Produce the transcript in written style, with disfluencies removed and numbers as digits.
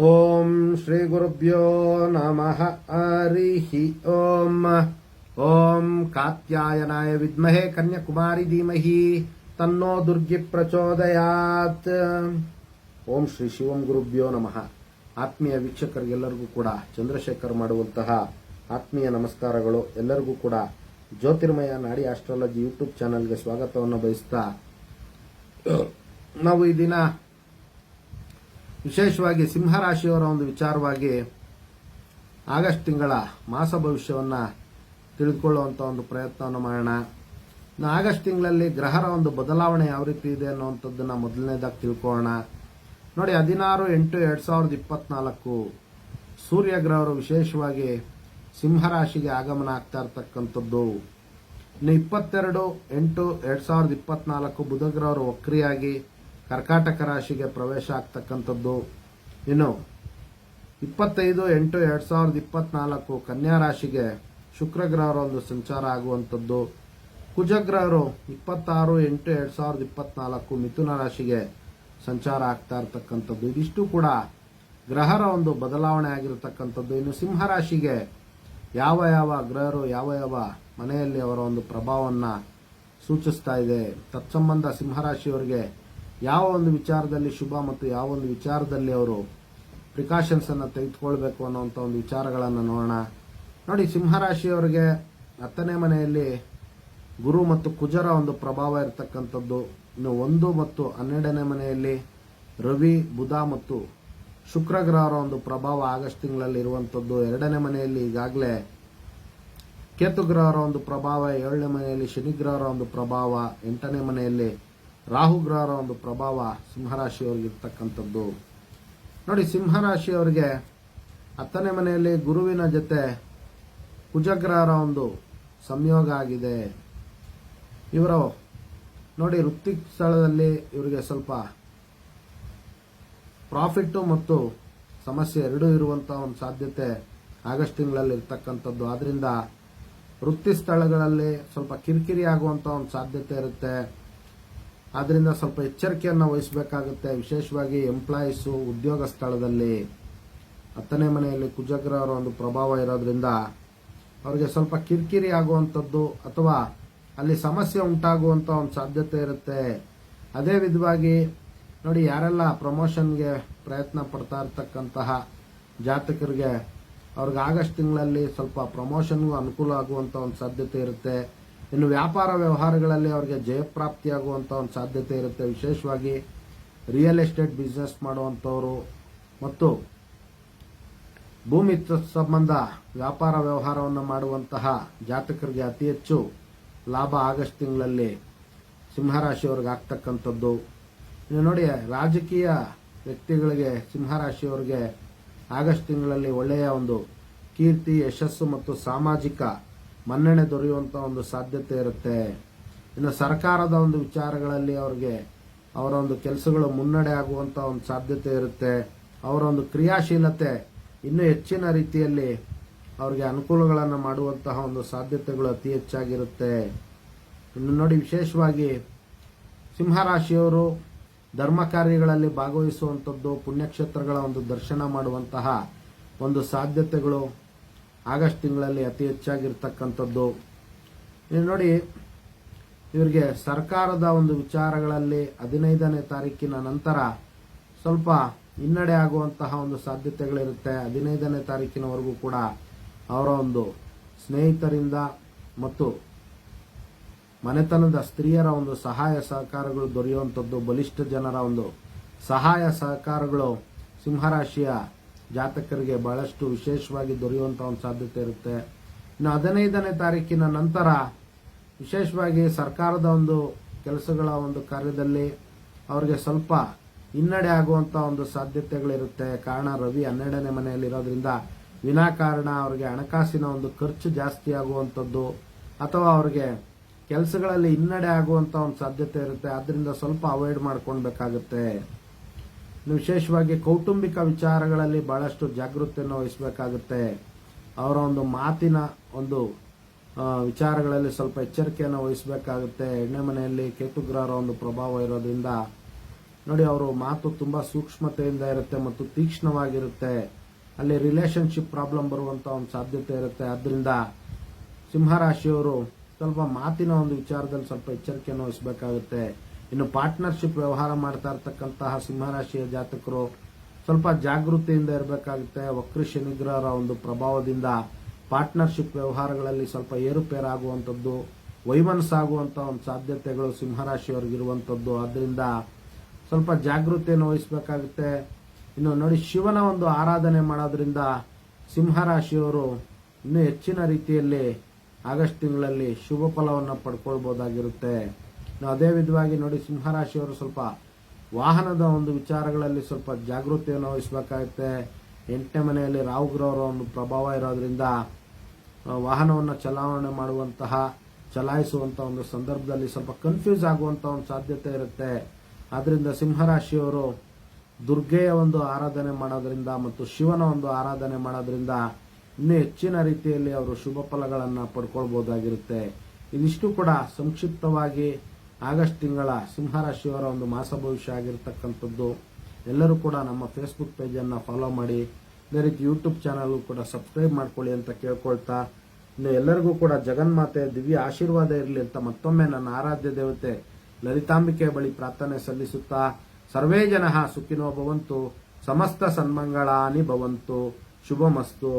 ಓಂ ಶ್ರೀ ಗುರುಭ್ಯೋ ನಮಃ ಹರಿಃ ಓಂ ಓಂ ಕಾತ್ಯಾಯನಾಯ ವಿದ್ಮಹೇ ಕನ್ಯಾಕುಮಾರಿ ಧೀಮಹಿ ತನ್ನೋ ದುರ್ಗಿ ಪ್ರಚೋದಯಾತ್. ಓಂ ಶ್ರೀ ಶಿವಂ ಗುರುಭ್ಯೋ ನಮಃ. ಆತ್ಮೀಯ ವೀಕ್ಷಕರಿಗೆಲ್ಲರಿಗೂ ಕೂಡ ಚಂದ್ರಶೇಖರ್ ಮಾಡುವಂತಹ ಆತ್ಮೀಯ ನಮಸ್ಕಾರಗಳು. ಎಲ್ಲರಿಗೂ ಕೂಡ ಜ್ಯೋತಿರ್ಮಯ ನಾಡಿ ಆಸ್ಟ್ರಾಲಜಿ ಯೂಟ್ಯೂಬ್ ಚಾನೆಲ್ಗೆ ಸ್ವಾಗತವನ್ನು ಬಯಸ್ತಾ, ನಾವು ಈ ದಿನ ವಿಶೇಷವಾಗಿ ಸಿಂಹರಾಶಿಯವರ ಒಂದು ವಿಚಾರವಾಗಿ ಆಗಸ್ಟ್ ತಿಂಗಳ ಮಾಸ ಭವಿಷ್ಯವನ್ನು ತಿಳಿದುಕೊಳ್ಳುವಂಥ ಒಂದು ಪ್ರಯತ್ನವನ್ನು ಮಾಡೋಣ. ಆಗಸ್ಟ್ ತಿಂಗಳಲ್ಲಿ ಗ್ರಹರ ಒಂದು ಬದಲಾವಣೆ ಯಾವ ರೀತಿ ಇದೆ ಅನ್ನುವಂಥದ್ದನ್ನು ಮೊದಲನೇದಾಗಿ ತಿಳ್ಕೊಳ್ಳೋಣ. ನೋಡಿ, 16/8/2024 ಸೂರ್ಯ ಗ್ರಹರು ವಿಶೇಷವಾಗಿ ಸಿಂಹರಾಶಿಗೆ ಆಗಮನ ಆಗ್ತಾ ಇರತಕ್ಕಂಥದ್ದು. ಇನ್ನು 22/8/2024 ಬುಧ ಗ್ರಹರು ವಕ್ರಿಯಾಗಿ ಕರ್ಕಾಟಕ ರಾಶಿಗೆ ಪ್ರವೇಶ ಆಗ್ತಕ್ಕಂಥದ್ದು. ಇನ್ನು 25/8/2024 ಕನ್ಯಾ ರಾಶಿಗೆ ಶುಕ್ರ ಗ್ರಹರ ಒಂದು ಸಂಚಾರ ಆಗುವಂಥದ್ದು. ಕುಜಗ್ರಹರು 26/8/2024 ಮಿಥುನ ರಾಶಿಗೆ ಸಂಚಾರ ಆಗ್ತಾ ಇರತಕ್ಕಂಥದ್ದು. ಇದಿಷ್ಟು ಕೂಡ ಗ್ರಹರ ಒಂದು ಬದಲಾವಣೆ ಆಗಿರತಕ್ಕಂಥದ್ದು. ಇನ್ನು ಸಿಂಹರಾಶಿಗೆ ಯಾವ ಯಾವ ಗ್ರಹರು ಯಾವ ಯಾವ ಮನೆಯಲ್ಲಿ ಅವರ ಒಂದು ಪ್ರಭಾವವನ್ನು ಸೂಚಿಸ್ತಾ ಇದೆ, ತತ್ಸಂಬಂಧ ಸಿಂಹರಾಶಿಯವರಿಗೆ ಯಾವ ಒಂದು ವಿಚಾರದಲ್ಲಿ ಶುಭ ಮತ್ತು ಯಾವ ಒಂದು ವಿಚಾರದಲ್ಲಿ ಅವರು ಪ್ರಿಕಾಷನ್ಸ್ ಅನ್ನು ತೆಗೆದುಕೊಳ್ಬೇಕು ಅನ್ನುವಂಥ ಒಂದು ವಿಚಾರಗಳನ್ನು ನೋಡೋಣ. ನೋಡಿ, ಸಿಂಹರಾಶಿಯವರಿಗೆ 10ನೇ ಮನೆಯಲ್ಲಿ ಗುರು ಮತ್ತು ಕುಜರ ಒಂದು ಪ್ರಭಾವ ಇರತಕ್ಕಂಥದ್ದು. ಇನ್ನು 1 ಮತ್ತು 12ನೇ ಮನೆಯಲ್ಲಿ ರವಿ, ಬುಧ ಮತ್ತು ಶುಕ್ರ ಗ್ರಹರ ಒಂದು ಪ್ರಭಾವ ಆಗಸ್ಟ್ ತಿಂಗಳಲ್ಲಿ ಇರುವಂಥದ್ದು. 2ನೇ ಮನೆಯಲ್ಲಿ ಈಗಾಗಲೇ ಕೇತು ಗ್ರಹರ ಒಂದು ಪ್ರಭಾವ, 7ನೇ ಮನೆಯಲ್ಲಿ ಶನಿ ಗ್ರಹರ ಒಂದು ಪ್ರಭಾವ, 8ನೇ ಮನೆಯಲ್ಲಿ ರಾಹು ಗ್ರಹರ ಒಂದು ಪ್ರಭಾವ ಸಿಂಹರಾಶಿಯವರಿಗೆ ಇರ್ತಕ್ಕಂಥದ್ದು. ನೋಡಿ, ಸಿಂಹರಾಶಿಯವರಿಗೆ 10ನೇ ಮನೆಯಲ್ಲಿ ಗುರುವಿನ ಜೊತೆ ಕುಜಗ್ರಹರ ಒಂದು ಸಂಯೋಗ ಆಗಿದೆ. ಇವರು ನೋಡಿ, ವೃತ್ತಿ ಸ್ಥಳದಲ್ಲಿ ಇವರಿಗೆ ಸ್ವಲ್ಪ ಪ್ರಾಫಿಟ್ ಮತ್ತು ಸಮಸ್ಯೆ ಎರಡೂ ಇರುವಂತಹ ಒಂದು ಸಾಧ್ಯತೆ ಆಗಸ್ಟ್ ತಿಂಗಳಲ್ಲಿ ಇರ್ತಕ್ಕಂಥದ್ದು. ಆದ್ರಿಂದ ವೃತ್ತಿ ಸ್ಥಳಗಳಲ್ಲಿ ಸ್ವಲ್ಪ ಕಿರಿಕಿರಿ ಆಗುವಂತ ಒಂದು ಸಾಧ್ಯತೆ ಇರುತ್ತೆ. ಆದ್ರಿಂದ ಸ್ವಲ್ಪ ಎಚ್ಚರಿಕೆಯನ್ನು ವಹಿಸಬೇಕಾಗುತ್ತೆ. ವಿಶೇಷವಾಗಿ ಎಂಪ್ಲಾಯೀಸು ಉದ್ಯೋಗ ಸ್ಥಳದಲ್ಲಿ 10ನೇ ಮನೆಯಲ್ಲಿ ಕುಜಗ್ರಹರ ಒಂದು ಪ್ರಭಾವ ಇರೋದ್ರಿಂದ ಅವರಿಗೆ ಸ್ವಲ್ಪ ಕಿರಿಕಿರಿ ಆಗುವಂಥದ್ದು ಅಥವಾ ಅಲ್ಲಿ ಸಮಸ್ಯೆ ಉಂಟಾಗುವಂಥ ಒಂದು ಸಾಧ್ಯತೆ ಇರುತ್ತೆ. ಅದೇ ವಿಧವಾಗಿ ನೋಡಿ, ಯಾರೆಲ್ಲ ಪ್ರಮೋಷನ್ಗೆ ಪ್ರಯತ್ನ ಪಡ್ತಾ ಇರ್ತಕ್ಕಂತಹ ಜಾತಕರಿಗೆ ಅವ್ರಿಗೆ ಆಗಸ್ಟ್ ತಿಂಗಳಲ್ಲಿ ಸ್ವಲ್ಪ ಪ್ರಮೋಷನ್ಗೂ ಅನುಕೂಲ ಆಗುವಂಥ ಒಂದು ಸಾಧ್ಯತೆ ಇರುತ್ತೆ. ಇನ್ನು ವ್ಯಾಪಾರ ವ್ಯವಹಾರಗಳಲ್ಲಿ ಅವರಿಗೆ ಜಯಪ್ರಾಪ್ತಿಯಾಗುವಂಥ ಒಂದು ಸಾಧ್ಯತೆ ಇರುತ್ತೆ. ವಿಶೇಷವಾಗಿ ರಿಯಲ್ ಎಸ್ಟೇಟ್ ಬಿಸ್ನೆಸ್ ಮಾಡುವಂಥವರು ಮತ್ತು ಭೂಮಿ ಸಂಬಂಧ ವ್ಯಾಪಾರ ವ್ಯವಹಾರವನ್ನು ಮಾಡುವಂತಹ ಜಾತಕರಿಗೆ ಅತಿ ಹೆಚ್ಚು ಲಾಭ ಆಗಸ್ಟ್ ತಿಂಗಳಲ್ಲಿ ಸಿಂಹರಾಶಿಯವರಿಗೆ ಆಗ್ತಕ್ಕಂಥದ್ದು. ಇನ್ನು ನೋಡಿ, ರಾಜಕೀಯ ವ್ಯಕ್ತಿಗಳಿಗೆ ಸಿಂಹರಾಶಿಯವರಿಗೆ ಆಗಸ್ಟ್ ತಿಂಗಳಲ್ಲಿ ಒಳ್ಳೆಯ ಒಂದು ಕೀರ್ತಿ, ಯಶಸ್ಸು ಮತ್ತು ಸಾಮಾಜಿಕ ಮನ್ನಣೆ ದೊರೆಯುವಂಥ ಒಂದು ಸಾಧ್ಯತೆ ಇರುತ್ತೆ. ಇನ್ನು ಸರ್ಕಾರದ ಒಂದು ವಿಚಾರಗಳಲ್ಲಿ ಅವರಿಗೆ ಅವರ ಒಂದು ಕೆಲಸಗಳು ಮುನ್ನಡೆ ಆಗುವಂಥ ಒಂದು ಸಾಧ್ಯತೆ ಇರುತ್ತೆ. ಅವರ ಒಂದು ಕ್ರಿಯಾಶೀಲತೆ ಇನ್ನೂ ಹೆಚ್ಚಿನ ರೀತಿಯಲ್ಲಿ ಅವರಿಗೆ ಅನುಕೂಲಗಳನ್ನು ಮಾಡುವಂತಹ ಒಂದು ಸಾಧ್ಯತೆಗಳು ಅತಿ ಹೆಚ್ಚಾಗಿರುತ್ತೆ. ಇನ್ನು ನೋಡಿ, ವಿಶೇಷವಾಗಿ ಸಿಂಹರಾಶಿಯವರು ಧರ್ಮ ಕಾರ್ಯಗಳಲ್ಲಿ ಭಾಗವಹಿಸುವಂಥದ್ದು, ಪುಣ್ಯಕ್ಷೇತ್ರಗಳ ಒಂದು ದರ್ಶನ ಮಾಡುವಂತಹ ಒಂದು ಸಾಧ್ಯತೆಗಳು ಆಗಸ್ಟ್ ತಿಂಗಳಲ್ಲಿ ಅತಿ ಹೆಚ್ಚಾಗಿರ್ತಕ್ಕಂಥದ್ದು. ಇನ್ನು ನೋಡಿ, ಇವರಿಗೆ ಸರ್ಕಾರದ ಒಂದು ವಿಚಾರಗಳಲ್ಲಿ 15ನೇ ತಾರೀಕಿನ ನಂತರ ಸ್ವಲ್ಪ ಹಿನ್ನಡೆ ಆಗುವಂತಹ ಒಂದು ಸಾಧ್ಯತೆಗಳಿರುತ್ತೆ. 15ನೇ ತಾರೀಕಿನವರೆಗೂ ಕೂಡ ಅವರ ಒಂದು ಸ್ನೇಹಿತರಿಂದ ಮತ್ತು ಮನೆತನದ ಸ್ತ್ರೀಯರ ಒಂದು ಸಹಾಯ ಸಹಕಾರಗಳು ದೊರೆಯುವಂಥದ್ದು, ಬಲಿಷ್ಠ ಜನರ ಒಂದು ಸಹಾಯ ಸಹಕಾರಗಳು ಸಿಂಹರಾಶಿಯ ಜಾತಕರಿಗೆ ಬಹಳಷ್ಟು ವಿಶೇಷವಾಗಿ ದೊರೆಯುವಂಥ ಒಂದು ಸಾಧ್ಯತೆ ಇರುತ್ತೆ. ಇನ್ನು 15ನೇ ತಾರೀಕಿನ ನಂತರ ವಿಶೇಷವಾಗಿ ಸರ್ಕಾರದ ಒಂದು ಕೆಲಸಗಳ ಒಂದು ಕಾರ್ಯದಲ್ಲಿ ಅವರಿಗೆ ಸ್ವಲ್ಪ ಹಿನ್ನಡೆ ಆಗುವಂಥ ಒಂದು ಸಾಧ್ಯತೆಗಳಿರುತ್ತೆ. ಕಾರಣ ರವಿ 12ನೇ ಮನೆಯಲ್ಲಿರೋದ್ರಿಂದ ವಿನಾಕಾರಣ ಅವರಿಗೆ ಹಣಕಾಸಿನ ಒಂದು ಖರ್ಚು ಜಾಸ್ತಿ ಆಗುವಂಥದ್ದು ಅಥವಾ ಅವರಿಗೆ ಕೆಲಸಗಳಲ್ಲಿ ಹಿನ್ನಡೆ ಆಗುವಂಥ ಒಂದು ಸಾಧ್ಯತೆ ಇರುತ್ತೆ. ಆದ್ದರಿಂದ ಸ್ವಲ್ಪ ಅವಾಯ್ಡ್ ಮಾಡ್ಕೊಳ್ಬೇಕಾಗುತ್ತೆ. ವಿಶೇಷವಾಗಿ ಕೌಟುಂಬಿಕ ವಿಚಾರಗಳಲ್ಲಿ ಬಹಳಷ್ಟು ಜಾಗೃತಿಯನ್ನು ವಹಿಸಬೇಕಾಗುತ್ತೆ. ಅವರ ಒಂದು ಮಾತಿನ ಒಂದು ವಿಚಾರಗಳಲ್ಲಿ ಸ್ವಲ್ಪ ಎಚ್ಚರಿಕೆಯನ್ನು ವಹಿಸಬೇಕಾಗುತ್ತೆ. 8ನೇ ಮನೆಯಲ್ಲಿ ಕೇತು ಗ್ರಹರ ಒಂದು ಪ್ರಭಾವ ಇರೋದ್ರಿಂದ ನೋಡಿ, ಅವರು ಮಾತು ತುಂಬಾ ಸೂಕ್ಷ್ಮತೆಯಿಂದ ಇರುತ್ತೆ ಮತ್ತು ತೀಕ್ಷ್ಣವಾಗಿರುತ್ತೆ. ಅಲ್ಲಿ ರಿಲೇಶನ್ಶಿಪ್ ಪ್ರಾಬ್ಲಮ್ ಬರುವಂತ ಒಂದು ಸಾಧ್ಯತೆ ಇರುತ್ತೆ. ಆದ್ರಿಂದ ಸಿಂಹರಾಶಿಯವರು ಸ್ವಲ್ಪ ಮಾತಿನ ಒಂದು ವಿಚಾರದಲ್ಲಿ ಸ್ವಲ್ಪ ಎಚ್ಚರಿಕೆಯನ್ನು ವಹಿಸಬೇಕಾಗುತ್ತೆ. ಇನ್ನು ಪಾರ್ಟ್ನರ್ಶಿಪ್ ವ್ಯವಹಾರ ಮಾಡ್ತಾ ಇರತಕ್ಕಂತಹ ಸಿಂಹರಾಶಿಯ ಜಾತಕರು ಸ್ವಲ್ಪ ಜಾಗೃತಿಯಿಂದ ಇರಬೇಕಾಗುತ್ತೆ. ವಕ್ರ ಶನಿಗ್ರಹರ ಒಂದು ಪ್ರಭಾವದಿಂದ ಪಾರ್ಟ್ನರ್ಶಿಪ್ ವ್ಯವಹಾರಗಳಲ್ಲಿ ಸ್ವಲ್ಪ ಏರುಪೇರಾಗುವಂಥದ್ದು, ವೈಮನಸ್ಸಾಗುವಂತ ಒಂದು ಸಾಧ್ಯತೆಗಳು ಸಿಂಹರಾಶಿಯವರಿಗಿರುವಂಥದ್ದು. ಆದ್ರಿಂದ ಸ್ವಲ್ಪ ಜಾಗೃತಿಯನ್ನು ವಹಿಸಬೇಕಾಗುತ್ತೆ. ಇನ್ನು ನೋಡಿ, ಶಿವನ ಒಂದು ಆರಾಧನೆ ಮಾಡೋದ್ರಿಂದ ಸಿಂಹರಾಶಿಯವರು ಇನ್ನೂ ಹೆಚ್ಚಿನ ರೀತಿಯಲ್ಲಿ ಆಗಸ್ಟ್ ತಿಂಗಳಲ್ಲಿ ಶುಭ ಫಲವನ್ನು ಪಡ್ಕೊಳ್ಬಹುದಾಗಿರುತ್ತೆ. ಅದೇ ವಿಧವಾಗಿ ನೋಡಿ, ಸಿಂಹರಾಶಿಯವರು ಸ್ವಲ್ಪ ವಾಹನದ ಒಂದು ವಿಚಾರಗಳಲ್ಲಿ ಸ್ವಲ್ಪ ಜಾಗೃತಿಯನ್ನು ವಹಿಸಬೇಕಾಗುತ್ತೆ. 8ನೇ ಮನೆಯಲ್ಲಿ ರಾಹುಗ್ರಹರ ಒಂದು ಪ್ರಭಾವ ಇರೋದ್ರಿಂದ ವಾಹನವನ್ನು ಚಲಾಯಿಸುವಂತಹ ಒಂದು ಸಂದರ್ಭದಲ್ಲಿ ಸ್ವಲ್ಪ ಕನ್ಫ್ಯೂಸ್ ಆಗುವಂತ ಒಂದು ಸಾಧ್ಯತೆ ಇರುತ್ತೆ. ಆದ್ರಿಂದ ಸಿಂಹರಾಶಿಯವರು ದುರ್ಗೆಯ ಒಂದು ಆರಾಧನೆ ಮಾಡೋದ್ರಿಂದ ಮತ್ತು ಶಿವನ ಒಂದು ಆರಾಧನೆ ಮಾಡೋದ್ರಿಂದ ಇನ್ನೂ ಹೆಚ್ಚಿನ ರೀತಿಯಲ್ಲಿ ಅವರು ಶುಭ ಫಲಗಳನ್ನು ಪಡ್ಕೊಳ್ಬಹುದಾಗಿರುತ್ತೆ. ಇದಿಷ್ಟು ಕೂಡ ಸಂಕ್ಷಿಪ್ತವಾಗಿ ಆಗಸ್ಟ್ ತಿಂಗಳ ಸಿಂಹರಾಶಿಯವರ ಒಂದು ಮಾಸ ಭವಿಷ್ಯ ಆಗಿರತಕ್ಕಂಥದ್ದು. ಎಲ್ಲರೂ ಕೂಡ ನಮ್ಮ ಫೇಸ್ಬುಕ್ ಪೇಜನ್ನು ಫಾಲೋ ಮಾಡಿ, ಅದೇ ರೀತಿ ಯೂಟ್ಯೂಬ್ ಚಾನಲ್ ಕೂಡ ಸಬ್ಸ್ಕ್ರೈಬ್ ಮಾಡ್ಕೊಳ್ಳಿ ಅಂತ ಕೇಳ್ಕೊಳ್ತಾ, ಇನ್ನು ಎಲ್ಲರಿಗೂ ಕೂಡ ಜಗನ್ಮಾತೆ ದಿವ್ಯ ಆಶೀರ್ವಾದ ಇರಲಿ ಅಂತ ಮತ್ತೊಮ್ಮೆ ನನ್ನ ಆರಾಧ್ಯ ದೇವತೆ ಲಲಿತಾಂಬಿಕೆ ಬಳಿ ಪ್ರಾರ್ಥನೆ ಸಲ್ಲಿಸುತ್ತಾ, ಸರ್ವೇ ಜನಃ ಸುಖಿನೋ ಭವಂತು, ಸಮಸ್ತ ಸನ್ಮಂಗಳಾನಿ ಭವಂತು, ಶುಭಮಸ್ತು.